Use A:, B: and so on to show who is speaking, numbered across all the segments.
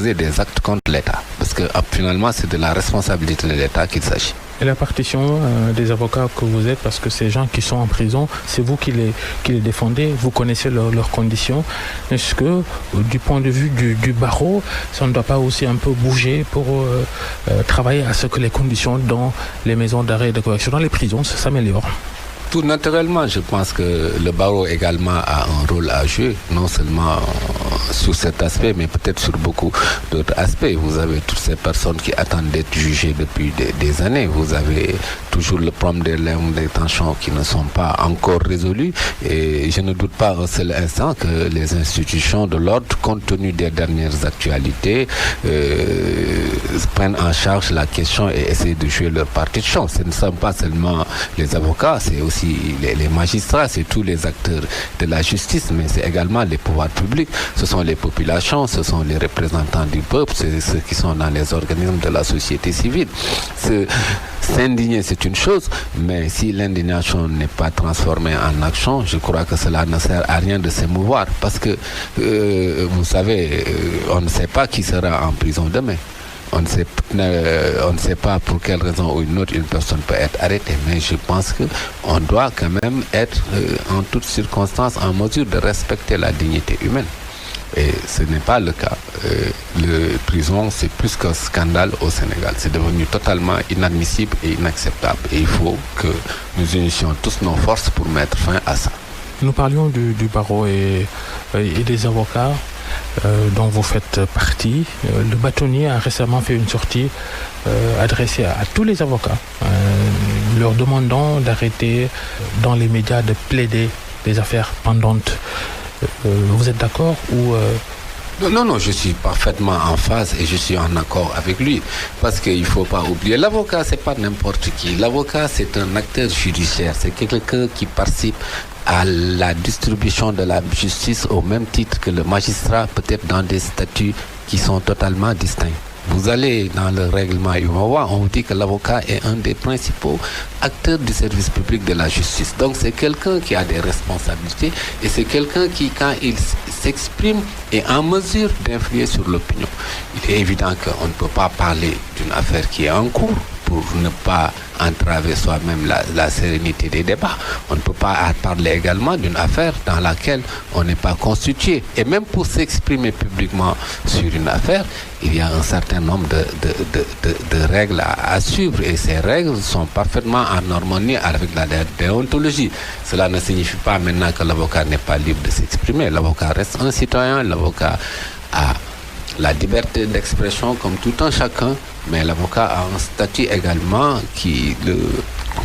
A: poser des actes contre l'État. Parce que finalement, c'est de la responsabilité de l'État qu'il s'agit.
B: Et la partition des avocats que vous êtes, parce que ces gens qui sont en prison, c'est vous qui les défendez, vous connaissez leurs conditions. Est-ce que, du point de vue du barreau, ça ne doit pas aussi un peu bouger pour travailler à ce que les conditions dans les maisons d'arrêt et de correction, dans les prisons, s'améliorent?
A: Tout naturellement, je pense que le barreau également a un rôle à jouer, non seulement sur cet aspect, mais peut-être sur beaucoup d'autres aspects. Vous avez toutes ces personnes qui attendent d'être jugées depuis des années. Vous avez toujours le problème des liens de détention qui ne sont pas encore résolus. Et je ne doute pas un seul instant que les institutions de l'ordre, compte tenu des dernières actualités, prennent en charge la question et essaient de jouer leur partie de chance. Ce ne sont pas seulement les avocats, c'est aussi les magistrats, c'est tous les acteurs de la justice, mais c'est également les pouvoirs publics, ce sont les populations, ce sont les représentants du peuple, c'est ceux qui sont dans les organismes de la société civile. S'indigner, c'est une chose, mais si l'indignation n'est pas transformée en action, je crois que cela ne sert à rien de s'émouvoir, parce que, vous savez, on ne sait pas qui sera en prison demain. On ne sait pas pour quelle raison ou une autre une personne peut être arrêtée, mais je pense qu'on doit quand même être en toutes circonstances en mesure de respecter la dignité humaine. Et ce n'est pas le cas. Le prison, c'est plus qu'un scandale au Sénégal. C'est devenu totalement inadmissible et inacceptable. Et il faut que nous unissions tous nos forces pour mettre fin à ça.
B: Nous parlions du barreau et des avocats dont vous faites partie. Le bâtonnier a récemment fait une sortie adressée à tous les avocats, leur demandant d'arrêter dans les médias de plaider des affaires pendantes. Vous êtes d'accord ou
A: Non, je suis parfaitement en phase et je suis en accord avec lui. Parce qu'il ne faut pas oublier, l'avocat, ce n'est pas n'importe qui. L'avocat, c'est un acteur judiciaire. C'est quelqu'un qui participe à la distribution de la justice au même titre que le magistrat, peut-être dans des statuts qui sont totalement distincts. Vous allez dans le règlement UMOA, on vous dit que l'avocat est un des principaux acteurs du service public de la justice. Donc c'est quelqu'un qui a des responsabilités et c'est quelqu'un qui, quand il s'exprime, est en mesure d'influer sur l'opinion. Il est évident qu'on ne peut pas parler d'une affaire qui est en cours pour ne pas entraver soi-même la sérénité des débats. On ne peut pas parler également d'une affaire dans laquelle on n'est pas constitué. Et même pour s'exprimer publiquement sur une affaire, il y a un certain nombre de règles à suivre. Et ces règles sont parfaitement en harmonie avec la déontologie. Cela ne signifie pas maintenant que l'avocat n'est pas libre de s'exprimer. L'avocat reste un citoyen, l'avocat a la liberté d'expression comme tout un chacun, mais l'avocat a un statut également qui le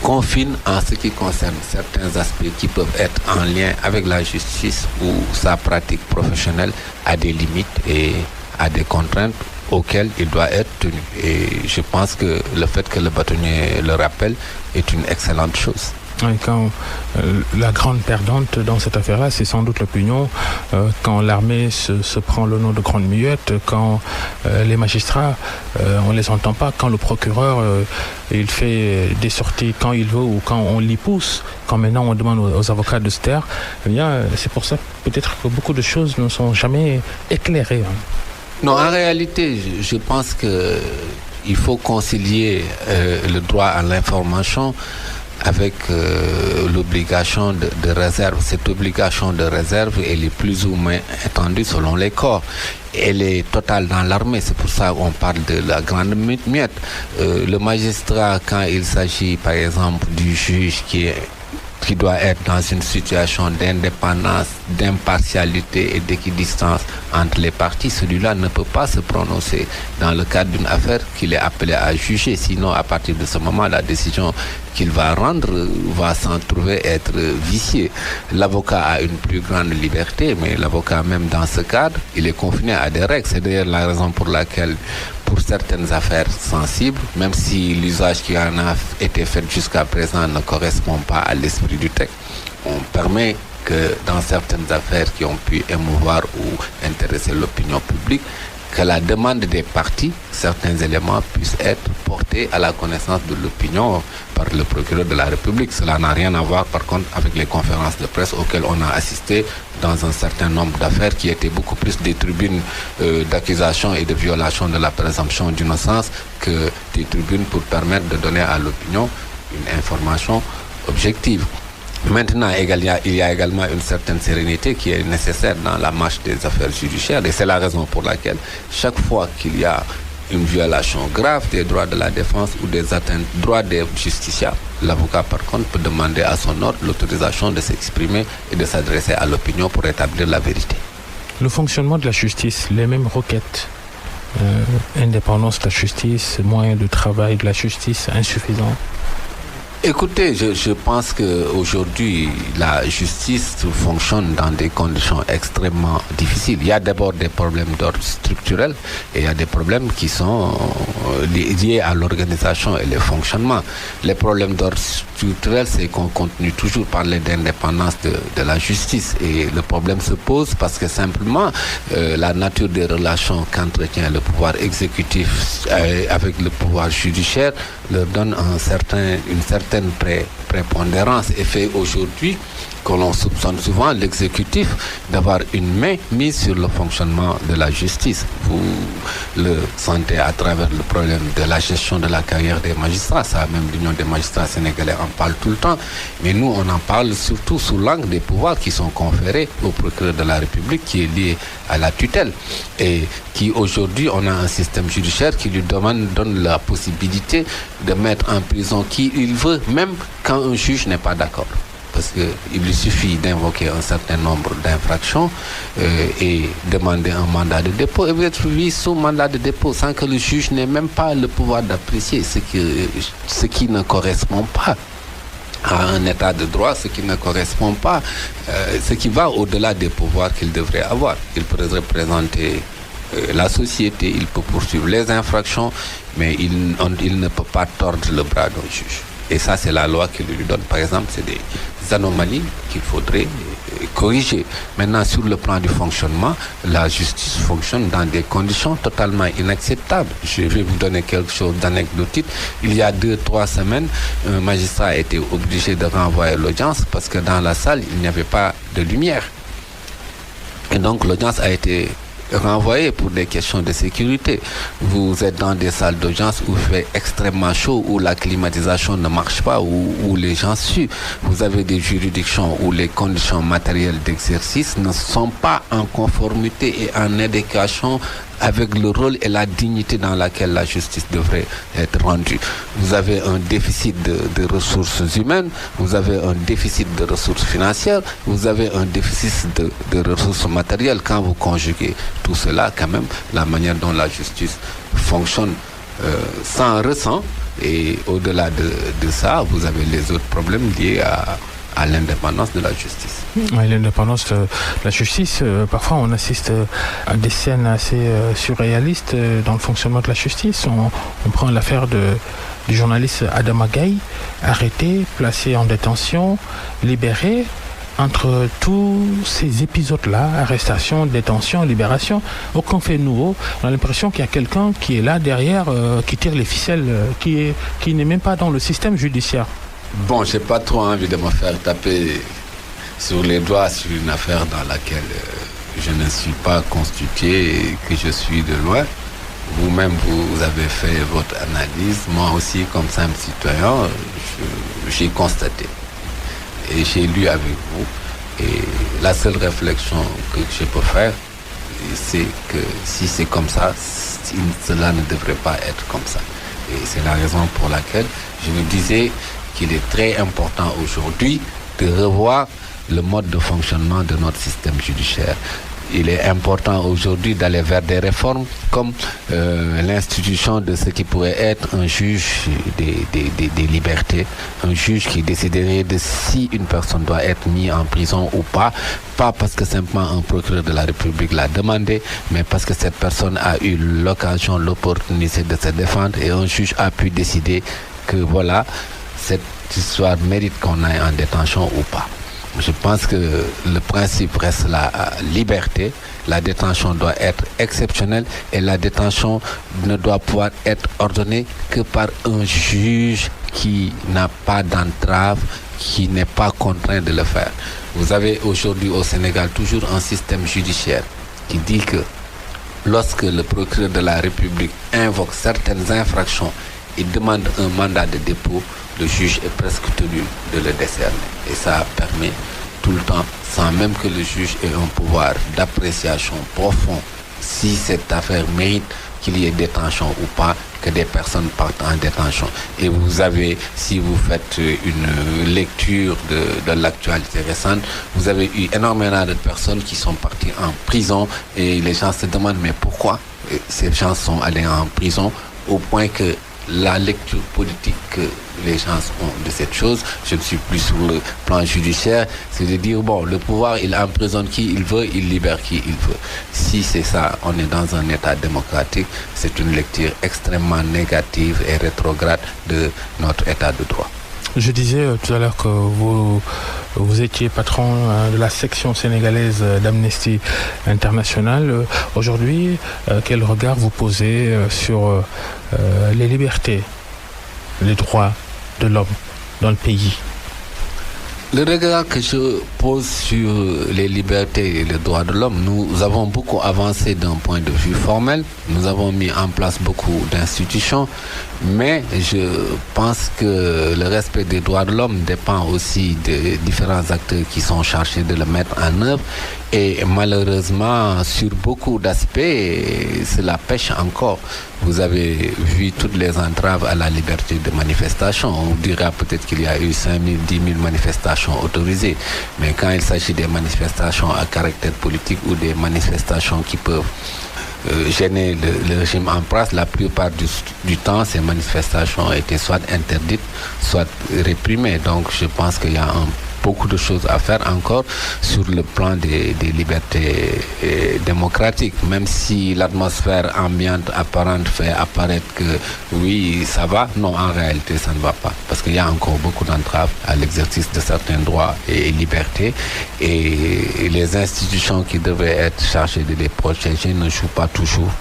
A: confine en ce qui concerne certains aspects qui peuvent être en lien avec la justice ou sa pratique professionnelle à des limites et à des contraintes auxquelles il doit être tenu. Et je pense que le fait que le bâtonnier le rappelle est une excellente chose.
B: Quand la grande perdante dans cette affaire-là, c'est sans doute l'opinion. Quand l'armée se prend le nom de grande muette, quand les magistrats, on ne les entend pas, quand le procureur, il fait des sorties quand il veut ou quand on l'y pousse, quand maintenant on demande aux avocats de se taire, eh bien, c'est pour ça peut-être que beaucoup de choses ne sont jamais éclairées.
A: Non, en réalité, je pense qu'il faut concilier le droit à l'information avec l'obligation de réserve. Cette obligation de réserve, elle est plus ou moins étendue selon les corps. Elle est totale dans l'armée, c'est pour ça qu'on parle de la grande muette. Le magistrat, quand il s'agit par exemple du juge qui doit être dans une situation d'indépendance, d'impartialité et d'équidistance entre les parties, celui-là ne peut pas se prononcer dans le cadre d'une affaire qu'il est appelé à juger. Sinon, à partir de ce moment, la décision qu'il va rendre va s'en trouver être viciée. L'avocat a une plus grande liberté, mais l'avocat, même dans ce cadre, il est confiné à des règles. C'est d'ailleurs la raison pour laquelle, pour certaines affaires sensibles, même si l'usage qui en a été fait jusqu'à présent ne correspond pas à l'esprit du texte, on permet que dans certaines affaires qui ont pu émouvoir ou intéresser l'opinion publique, que la demande des parties, certains éléments puissent être portés à la connaissance de l'opinion par le procureur de la République. Cela n'a rien à voir par contre avec les conférences de presse auxquelles on a assisté dans un certain nombre d'affaires qui étaient beaucoup plus des tribunes d'accusation et de violation de la présomption d'innocence que des tribunes pour permettre de donner à l'opinion une information objective. Maintenant, il y a également une certaine sérénité qui est nécessaire dans la marche des affaires judiciaires et c'est la raison pour laquelle chaque fois qu'il y a une violation grave des droits de la défense ou des atteintes aux droits des justiciables, l'avocat par contre peut demander à son ordre l'autorisation de s'exprimer et de s'adresser à l'opinion pour établir la vérité.
B: Le fonctionnement de la justice, les mêmes requêtes, indépendance de la justice, moyens de travail de la justice insuffisants.
A: Écoutez, je pense qu'aujourd'hui, la justice fonctionne dans des conditions extrêmement difficiles. Il y a d'abord des problèmes d'ordre structurel et il y a des problèmes qui sont liés à l'organisation et le fonctionnement. Les problèmes d'ordre structurel, c'est qu'on continue toujours à parler d'indépendance de la justice et le problème se pose parce que simplement la nature des relations qu'entretient le pouvoir exécutif avec le pouvoir judiciaire leur donne une certaine prépondérance et fait aujourd'hui que l'on soupçonne souvent l'exécutif d'avoir une main mise sur le fonctionnement de la justice. Vous le sentez à travers le problème de la gestion de la carrière des magistrats. Ça, même l'Union des magistrats sénégalais en parle tout le temps. Mais nous, on en parle surtout sous l'angle des pouvoirs qui sont conférés au procureur de la République qui est lié à la tutelle. Et qui aujourd'hui, on a un système judiciaire qui lui donne la possibilité de mettre en prison qui il veut, même quand un juge n'est pas d'accord. Parce qu'il lui suffit d'invoquer un certain nombre d'infractions et demander un mandat de dépôt et vous êtes mis sous mandat de dépôt sans que le juge n'ait même pas le pouvoir d'apprécier ce qui ne correspond pas à un état de droit, ce qui ne correspond pas, ce qui va au-delà des pouvoirs qu'il devrait avoir. Il peut représenter la société, il peut poursuivre les infractions, mais il ne peut pas tordre le bras d'un juge. Et ça, c'est la loi qui lui donne. Par exemple, c'est des anomalies qu'il faudrait corriger. Maintenant, sur le plan du fonctionnement, la justice fonctionne dans des conditions totalement inacceptables. Je vais vous donner quelque chose d'anecdotique. Il y a 2-3 semaines, un magistrat a été obligé de renvoyer l'audience parce que dans la salle, il n'y avait pas de lumière. Et donc, l'audience a été renvoyé pour des questions de sécurité. Vous êtes dans des salles d'audience où il fait extrêmement chaud, où la climatisation ne marche pas, où les gens suent. Vous avez des juridictions où les conditions matérielles d'exercice ne sont pas en conformité et en adéquation avec le rôle et la dignité dans laquelle la justice devrait être rendue. Vous avez un déficit de ressources humaines, vous avez un déficit de ressources financières, vous avez un déficit de ressources matérielles. Quand vous conjuguez tout cela, quand même, la manière dont la justice fonctionne sans ressent, et au-delà de ça, vous avez les autres problèmes liés à l'indépendance de la justice.
B: Oui, l'indépendance de la justice, parfois on assiste à des scènes assez surréalistes dans le fonctionnement de la justice. On prend l'affaire du journaliste Adama Gaye, arrêté, placé en détention, libéré. Entre tous ces épisodes-là, arrestation, détention, libération, aucun fait nouveau. On a l'impression qu'il y a quelqu'un qui est là derrière, qui tire les ficelles, qui n'est même pas dans le système judiciaire.
A: Bon, j'ai pas trop envie de me faire taper sur les doigts sur une affaire dans laquelle je ne suis pas constitué et que je suis de loin. Vous-même, vous avez fait votre analyse. Moi aussi, comme simple citoyen, j'ai constaté. Et j'ai lu avec vous. Et la seule réflexion que je peux faire, c'est que si c'est comme ça, cela ne devrait pas être comme ça. Et c'est la raison pour laquelle je me disais qu'il est très important aujourd'hui de revoir le mode de fonctionnement de notre système judiciaire. Il est important aujourd'hui d'aller vers des réformes comme l'institution de ce qui pourrait être un juge des libertés, un juge qui déciderait de si une personne doit être mise en prison ou pas parce que simplement un procureur de la République l'a demandé, mais parce que cette personne a eu l'occasion, l'opportunité de se défendre et un juge a pu décider que voilà, cette histoire mérite qu'on aille en détention ou pas. Je pense que le principe reste la liberté. La détention doit être exceptionnelle et la détention ne doit pouvoir être ordonnée que par un juge qui n'a pas d'entrave, qui n'est pas contraint de le faire. Vous avez aujourd'hui au Sénégal toujours un système judiciaire qui dit que lorsque le procureur de la République invoque certaines infractions, il demande un mandat de dépôt, le juge est presque tenu de le décerner. Et ça permet tout le temps, sans même que le juge ait un pouvoir d'appréciation profond, si cette affaire mérite qu'il y ait détention ou pas, que des personnes partent en détention. Et vous avez, si vous faites une lecture de l'actualité récente, vous avez eu énormément de personnes qui sont parties en prison et les gens se demandent mais pourquoi ces gens sont allés en prison, au point que la lecture politique que les gens ont de cette chose, je ne suis plus sur le plan judiciaire, c'est de dire, bon, le pouvoir, il emprisonne qui il veut, il libère qui il veut. Si c'est ça, on est dans un état démocratique, c'est une lecture extrêmement négative et rétrograde de notre état de droit.
B: Je disais tout à l'heure que vous étiez patron de la section sénégalaise d'Amnesty International. Aujourd'hui, quel regard vous posez sur les libertés, les droits de l'homme dans le pays?
A: Le regard que je pose sur les libertés et les droits de l'homme, nous avons beaucoup avancé d'un point de vue formel, nous avons mis en place beaucoup d'institutions, mais je pense que le respect des droits de l'homme dépend aussi des différents acteurs qui sont chargés de le mettre en œuvre. Et malheureusement, sur beaucoup d'aspects, cela pêche encore. Vous avez vu toutes les entraves à la liberté de manifestation. On dira peut-être qu'il y a eu 5 000, 10 000 manifestations autorisées. Mais quand il s'agit des manifestations à caractère politique ou des manifestations qui peuvent gêner le régime en place, la plupart du temps, ces manifestations ont été soit interdites, soit réprimées. Donc je pense qu'il y a beaucoup de choses à faire encore sur le plan des libertés démocratiques, même si l'atmosphère ambiante apparente fait apparaître que oui, ça va. Non, en réalité, ça ne va pas, parce qu'il y a encore beaucoup d'entraves à l'exercice de certains droits et libertés, et les institutions qui devaient être chargées de les protéger ne jouent pas toujours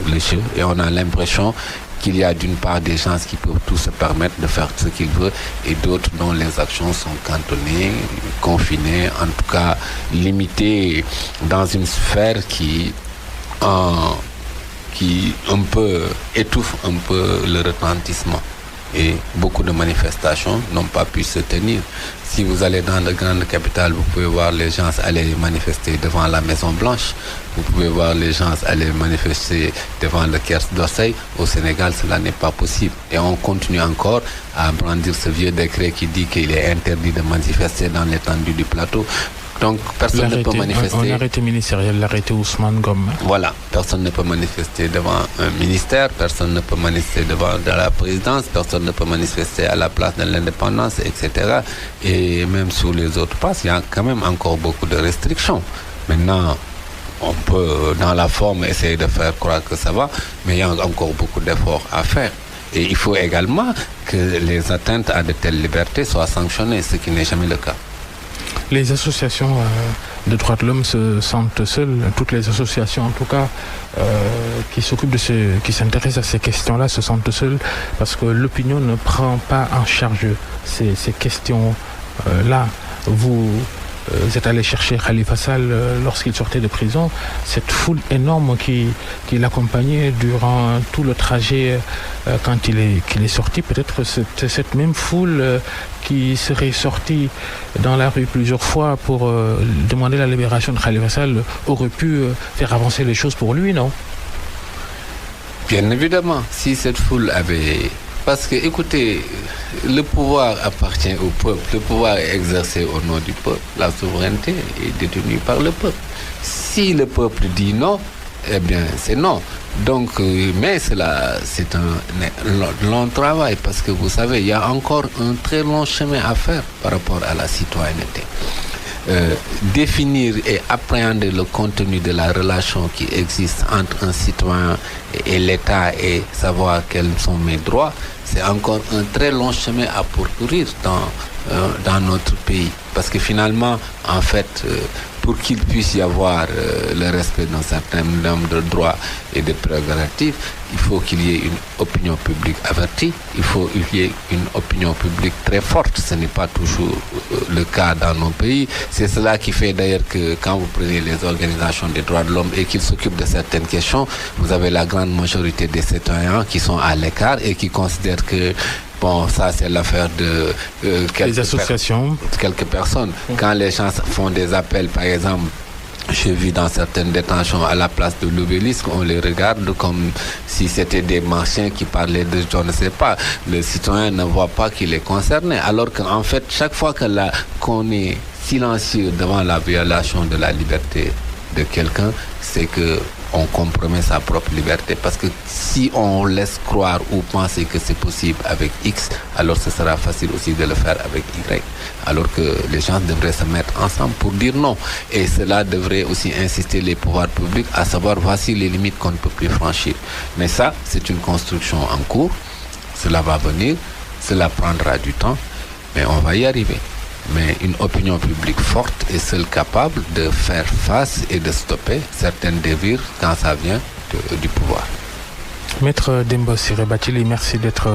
A: le jeu, et on a l'impression qu'il y a d'une part des gens qui peuvent tout se permettre de faire ce qu'ils veulent et d'autres dont les actions sont cantonnées, confinées, en tout cas limitées dans une sphère qui un peu étouffe un peu le retentissement. Et beaucoup de manifestations n'ont pas pu se tenir. Si vous allez dans de grandes capitales, vous pouvez voir les gens aller manifester devant la Maison Blanche. Vous pouvez voir les gens aller manifester devant le Quai d'Orsay. Au Sénégal, cela n'est pas possible. Et on continue encore à brandir ce vieux décret qui dit qu'il est interdit de manifester dans l'étendue du plateau. Donc personne ne peut manifester.
B: Un arrêté ministériel, l'arrêté Ousmane Gom.
A: Voilà, personne ne peut manifester devant un ministère, personne ne peut manifester devant la présidence, personne ne peut manifester à la place de l'indépendance, etc. Et même sur les autres places, il y a quand même encore beaucoup de restrictions. Maintenant, on peut, dans la forme, essayer de faire croire que ça va, mais il y a encore beaucoup d'efforts à faire. Et il faut également que les atteintes à de telles libertés soient sanctionnées, ce qui n'est jamais le cas.
B: Les associations de droits de l'homme se sentent seules, toutes les associations en tout cas qui s'occupent qui s'intéressent à ces questions-là se sentent seules parce que l'opinion ne prend pas en charge ces questions-là. Vous êtes allé chercher Khalifa Sall lorsqu'il sortait de prison, cette foule énorme qui l'accompagnait durant tout le trajet quand qu'il est sorti, peut-être cette même foule qui serait sortie dans la rue plusieurs fois pour demander la libération de Khalifa Sall aurait pu faire avancer les choses pour lui, non?
A: Bien évidemment, si cette foule avait... Parce que, écoutez, le pouvoir appartient au peuple, le pouvoir est exercé au nom du peuple, la souveraineté est détenue par le peuple. Si le peuple dit non, eh bien c'est non. Donc, mais cela, c'est un long travail parce que vous savez, il y a encore un très long chemin à faire par rapport à la citoyenneté. Définir et appréhender le contenu de la relation qui existe entre un citoyen et l'État et savoir quels sont mes droits, c'est encore un très long chemin à parcourir dans notre pays. Parce que finalement, en fait, pour qu'il puisse y avoir le respect d'un certain nombre de droits et de prérogatives, il faut qu'il y ait une opinion publique avertie, il faut qu'il y ait une opinion publique très forte. Ce n'est pas toujours le cas dans nos pays. C'est cela qui fait d'ailleurs que quand vous prenez les organisations des droits de l'homme et qu'ils s'occupent de certaines questions, vous avez la grande majorité des citoyens qui sont à l'écart et qui considèrent que bon, ça c'est l'affaire de
B: les associations.
A: Quelques personnes. Quand les gens font des appels, par exemple, j'ai vu dans certaines détentions à la place de l'Obélisque, on les regarde comme si c'était des marchiens qui parlaient de je ne sais pas. Le citoyen ne voit pas qu'il est concerné. Alors qu'en fait, chaque fois qu'on est silencieux devant la violation de la liberté de quelqu'un, c'est que on compromet sa propre liberté. Parce que si on laisse croire ou penser que c'est possible avec X, alors ce sera facile aussi de le faire avec Y. Alors que les gens devraient se mettre ensemble pour dire non. Et cela devrait aussi insister les pouvoirs publics à savoir voici les limites qu'on ne peut plus franchir. Mais ça, c'est une construction en cours. Cela va venir, cela prendra du temps, mais on va y arriver. Mais une opinion publique forte est seule capable de faire face et de stopper certaines dérives quand ça vient du pouvoir.
B: Maître Dembo Ciré Bathily, merci d'être